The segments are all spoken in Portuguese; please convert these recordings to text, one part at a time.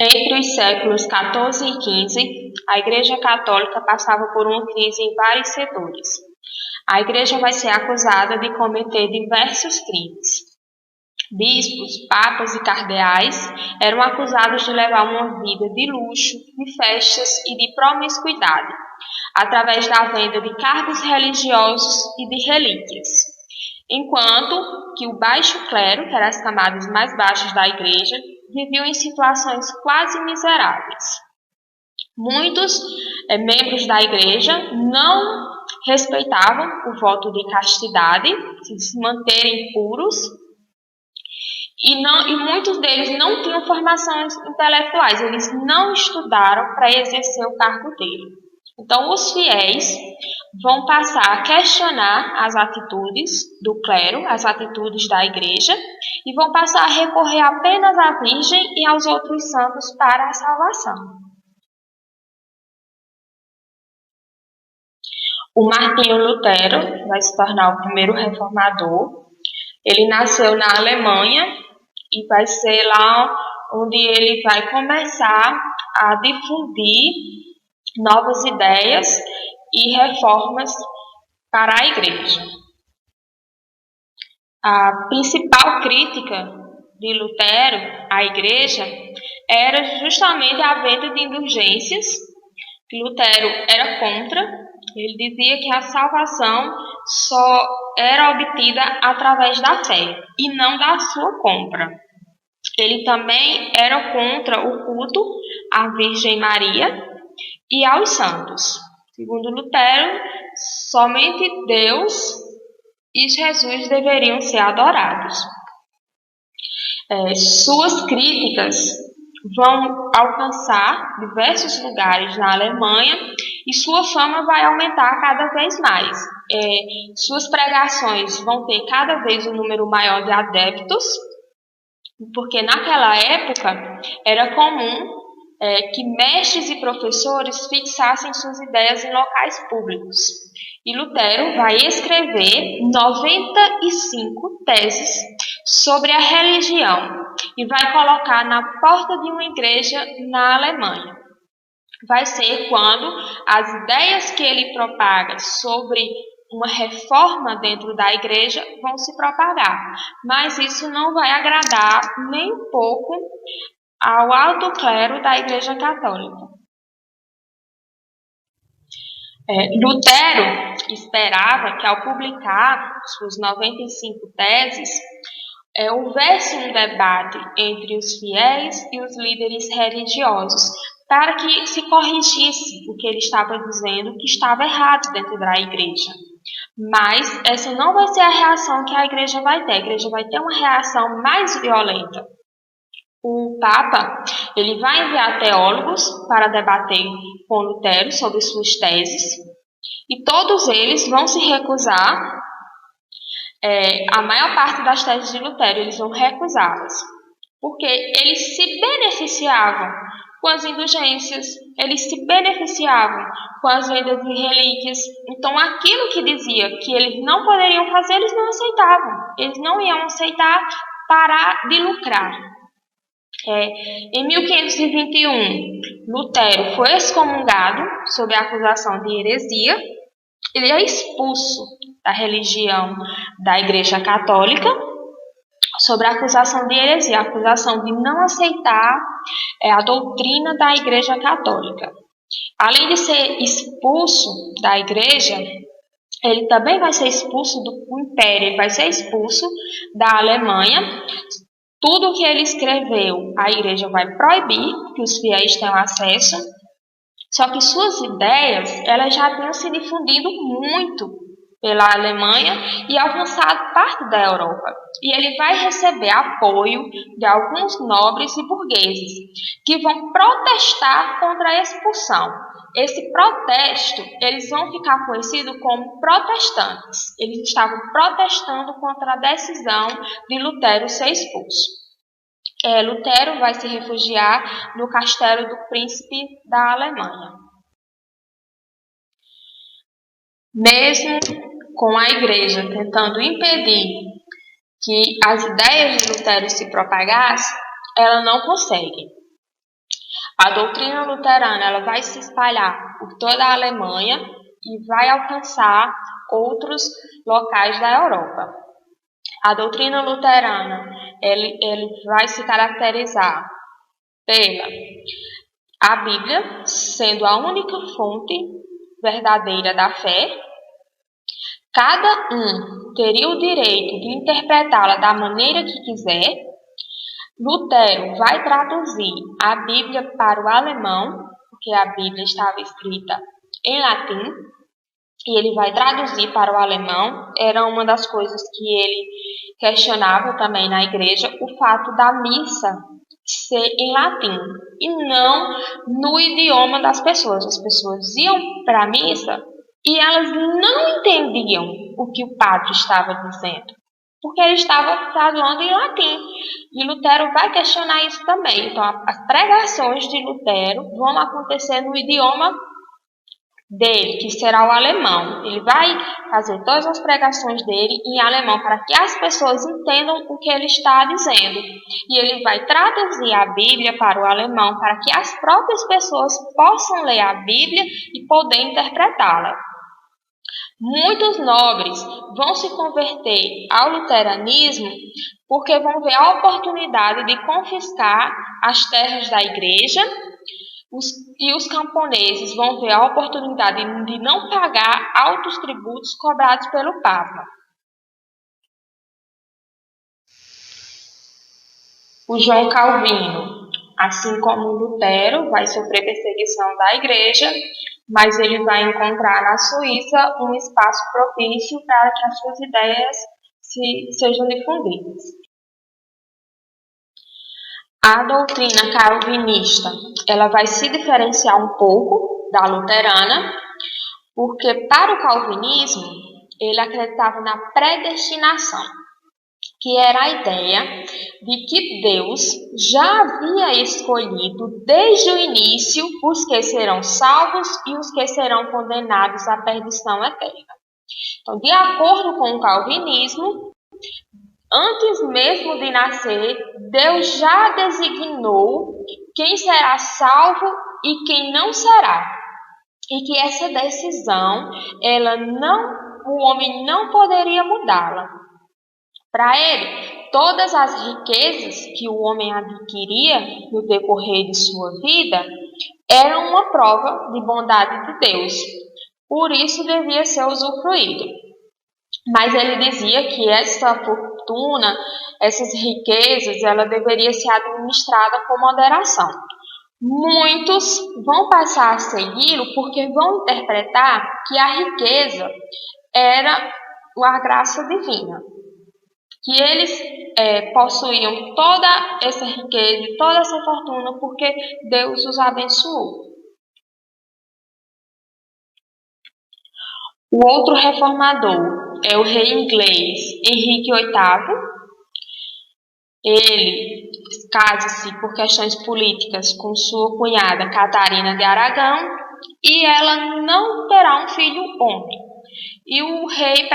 Entre os séculos XIV e XV, a Igreja Católica passava por uma crise em vários setores. A Igreja vai ser acusada de cometer diversos crimes. Bispos, papas e cardeais eram acusados de levar uma vida de luxo, de festas e de promiscuidade, através da venda de cargos religiosos e de relíquias. Enquanto que o baixo clero, que eram as camadas mais baixas da igreja, viviam em situações quase miseráveis. Muitos membros da igreja não respeitavam o voto de castidade, de se manterem puros, e muitos deles não tinham formações intelectuais, eles não estudaram para exercer o cargo dele. Então, os fiéis vão passar a questionar as atitudes do clero, as atitudes da igreja, e vão passar a recorrer apenas à Virgem e aos outros santos para a salvação. O Martinho Lutero vai se tornar o primeiro reformador. Ele nasceu na Alemanha e vai ser lá onde ele vai começar a difundir novas ideias e reformas para a igreja. A principal crítica de Lutero à igreja era justamente a venda de indulgências, que Lutero era contra. Ele dizia que a salvação só era obtida através da fé e não da sua compra. Ele também era contra o culto à Virgem Maria e aos santos. Segundo Lutero, somente Deus e Jesus deveriam ser adorados. Suas críticas vão alcançar diversos lugares na Alemanha e sua fama vai aumentar cada vez mais. Suas pregações vão ter cada vez um número maior de adeptos, porque naquela época era comum que mestres e professores fixassem suas ideias em locais públicos. E Lutero vai escrever 95 teses sobre a religião e vai colocar na porta de uma igreja na Alemanha. Vai ser quando as ideias que ele propaga sobre uma reforma dentro da igreja vão se propagar, mas isso não vai agradar nem um pouco ao alto clero da Igreja Católica. Lutero esperava que, ao publicar suas 95 teses, houvesse um debate entre os fiéis e os líderes religiosos, para que se corrigisse o que ele estava dizendo que estava errado dentro da igreja. Mas essa não vai ser a reação que a igreja vai ter. A igreja vai ter uma reação mais violenta. O Papa ele vai enviar teólogos para debater com Lutero sobre suas teses, e todos eles vão se recusar. A maior parte das teses de Lutero eles vão recusá-las, porque eles se beneficiavam com as indulgências, eles se beneficiavam com as vendas de relíquias. Então, aquilo que dizia que eles não poderiam fazer, eles não aceitavam. Eles não iam aceitar parar de lucrar. Em 1521, Lutero foi excomungado sob a acusação de heresia. Ele é expulso da religião da Igreja Católica sobre a acusação de heresia, a acusação de não aceitar a doutrina da Igreja Católica. Além de ser expulso da Igreja, ele também vai ser expulso do Império, ele vai ser expulso da Alemanha. Tudo que ele escreveu, a igreja vai proibir que os fiéis tenham acesso, só que suas ideias elas já tinham se difundido muito pela Alemanha e alcançado parte da Europa. E ele vai receber apoio de alguns nobres e burgueses que vão protestar contra a expulsão. Esse protesto, eles vão ficar conhecidos como protestantes. Eles estavam protestando contra a decisão de Lutero ser expulso. Lutero vai se refugiar no castelo do príncipe da Alemanha. Mesmo com a igreja tentando impedir que as ideias de Lutero se propagassem, ela não consegue. A doutrina luterana ela vai se espalhar por toda a Alemanha e vai alcançar outros locais da Europa. A doutrina luterana ele vai se caracterizar pela a Bíblia sendo a única fonte verdadeira da fé. Cada um teria o direito de interpretá-la da maneira que quiser. Lutero vai traduzir a Bíblia para o alemão, porque a Bíblia estava escrita em latim, e ele vai traduzir para o alemão. Era uma das coisas que ele questionava também na igreja, o fato da missa ser em latim e não no idioma das pessoas. As pessoas iam para a missa e elas não entendiam o que o padre estava dizendo, porque ele estava falando em latim. E Lutero vai questionar isso também. Então, as pregações de Lutero vão acontecer no idioma dele, que será o alemão. Ele vai fazer todas as pregações dele em alemão para que as pessoas entendam o que ele está dizendo. E ele vai traduzir a Bíblia para o alemão para que as próprias pessoas possam ler a Bíblia e poder interpretá-la. Muitos nobres vão se converter ao luteranismo porque vão ver a oportunidade de confiscar as terras da igreja, e os camponeses vão ver a oportunidade de não pagar altos tributos cobrados pelo Papa. O João Calvino, assim como Lutero, vai sofrer perseguição da igreja, mas ele vai encontrar na Suíça um espaço propício para que as suas ideias sejam difundidas. A doutrina calvinista ela vai se diferenciar um pouco da luterana, porque para o calvinismo ele acreditava na predestinação, que era a ideia de que Deus já havia escolhido desde o início os que serão salvos e os que serão condenados à perdição eterna. Então, de acordo com o calvinismo, antes mesmo de nascer, Deus já designou quem será salvo e quem não será. E que essa decisão, o homem não poderia mudá-la. Para ele, todas as riquezas que o homem adquiria no decorrer de sua vida eram uma prova de bondade de Deus. Por isso devia ser usufruído. Mas ele dizia que essa fortuna, essas riquezas, ela deveria ser administrada com moderação. Muitos vão passar a segui-lo porque vão interpretar que a riqueza era a graça divina, que eles possuíam toda essa riqueza, toda essa fortuna porque Deus os abençoou. O outro reformador é o rei inglês Henrique VIII. Ele casa-se por questões políticas com sua cunhada Catarina de Aragão e ela não terá um filho homem. E o rei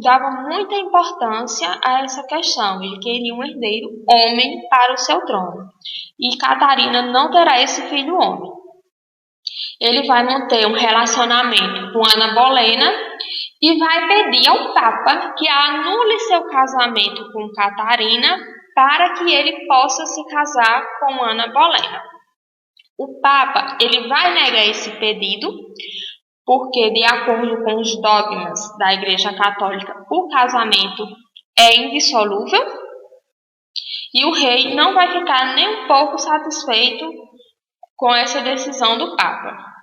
dava muita importância a essa questão. Ele queria um herdeiro homem para o seu trono. E Catarina não terá esse filho homem. Ele vai manter um relacionamento com Ana Bolena e vai pedir ao Papa que anule seu casamento com Catarina para que ele possa se casar com Ana Bolena. O Papa ele vai negar esse pedido porque, de acordo com os dogmas da Igreja Católica, o casamento é indissolúvel e o rei não vai ficar nem um pouco satisfeito com essa decisão do Papa.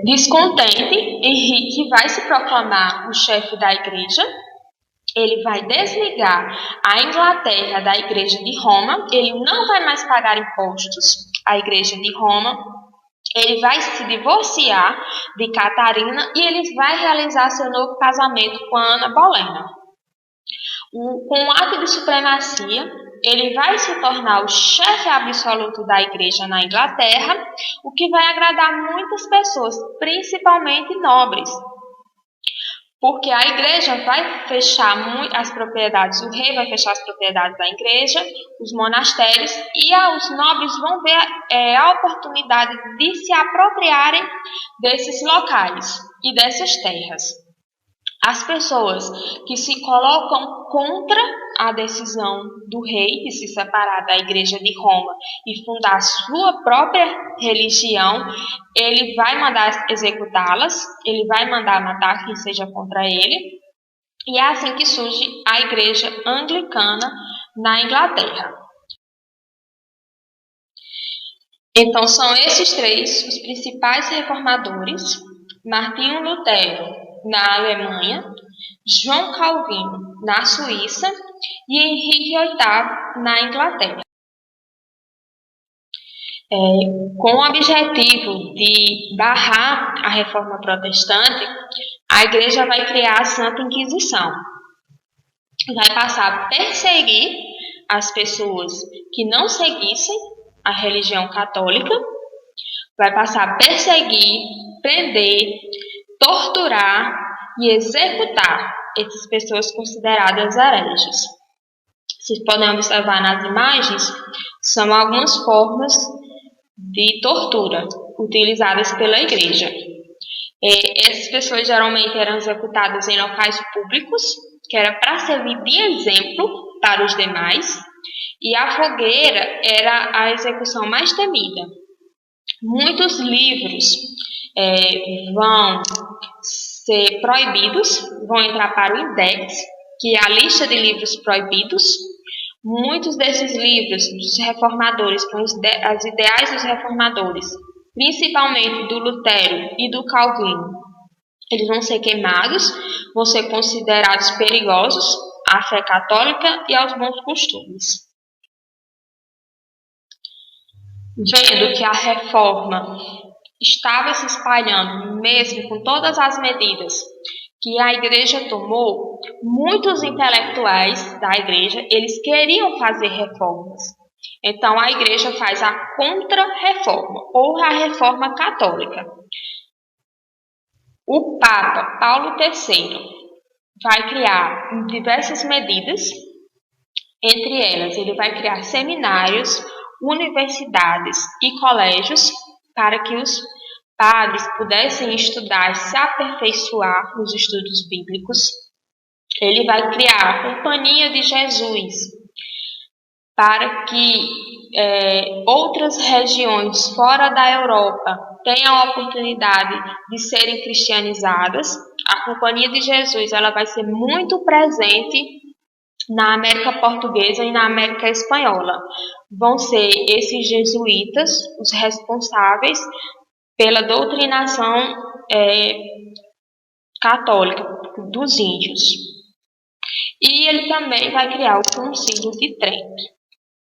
Descontente, Henrique vai se proclamar o chefe da igreja. Ele vai desligar a Inglaterra da igreja de Roma. Ele não vai mais pagar impostos à igreja de Roma. Ele vai se divorciar de Catarina e ele vai realizar seu novo casamento com Ana Bolena. Com um ato de supremacia, ele vai se tornar o chefe absoluto da igreja na Inglaterra, o que vai agradar muitas pessoas, principalmente nobres. porque a igreja vai fechar as propriedades, o rei vai fechar as propriedades da igreja, os monastérios, e os nobres vão ver a oportunidade de se apropriarem desses locais e dessas terras. As pessoas que se colocam contra a decisão do rei de se separar da Igreja de Roma e fundar a sua própria religião, ele vai mandar executá-las, ele vai mandar matar quem seja contra ele, e é assim que surge a Igreja Anglicana na Inglaterra. Então, são esses três os principais reformadores: Martinho Lutero na Alemanha, João Calvino na Suíça e Henrique VIII na Inglaterra. Com o objetivo de barrar a reforma protestante, a Igreja vai criar a Santa Inquisição. Vai passar a perseguir as pessoas que não seguissem a religião católica, vai passar a perseguir, prender, torturar e executar essas pessoas consideradas hereges. Vocês podem observar nas imagens, são algumas formas de tortura utilizadas pela igreja. Essas pessoas geralmente eram executadas em locais públicos, que era para servir de exemplo para os demais, e a fogueira era a execução mais temida. Muitos livros vão ser proibidos, vão entrar para o INDEX, que é a lista de livros proibidos. Muitos desses livros dos reformadores, com as ideais dos reformadores, principalmente do Lutero e do Calvino, eles vão ser queimados, vão ser considerados perigosos à fé católica e aos bons costumes. Vendo que a reforma estava se espalhando, mesmo com todas as medidas que a igreja tomou, muitos intelectuais da igreja, eles queriam fazer reformas. Então a igreja faz a contra-reforma, ou a reforma católica. O Papa Paulo III vai criar diversas medidas, entre elas ele vai criar seminários, universidades e colégios para que os padres pudessem estudar e se aperfeiçoar nos estudos bíblicos. Ele vai criar a Companhia de Jesus para que outras regiões fora da Europa tenham a oportunidade de serem cristianizadas. A Companhia de Jesus ela vai ser muito presente na América Portuguesa e na América Espanhola. Vão ser esses jesuítas os responsáveis pela doutrinação católica dos índios. E ele também vai criar o Concílio de Trento.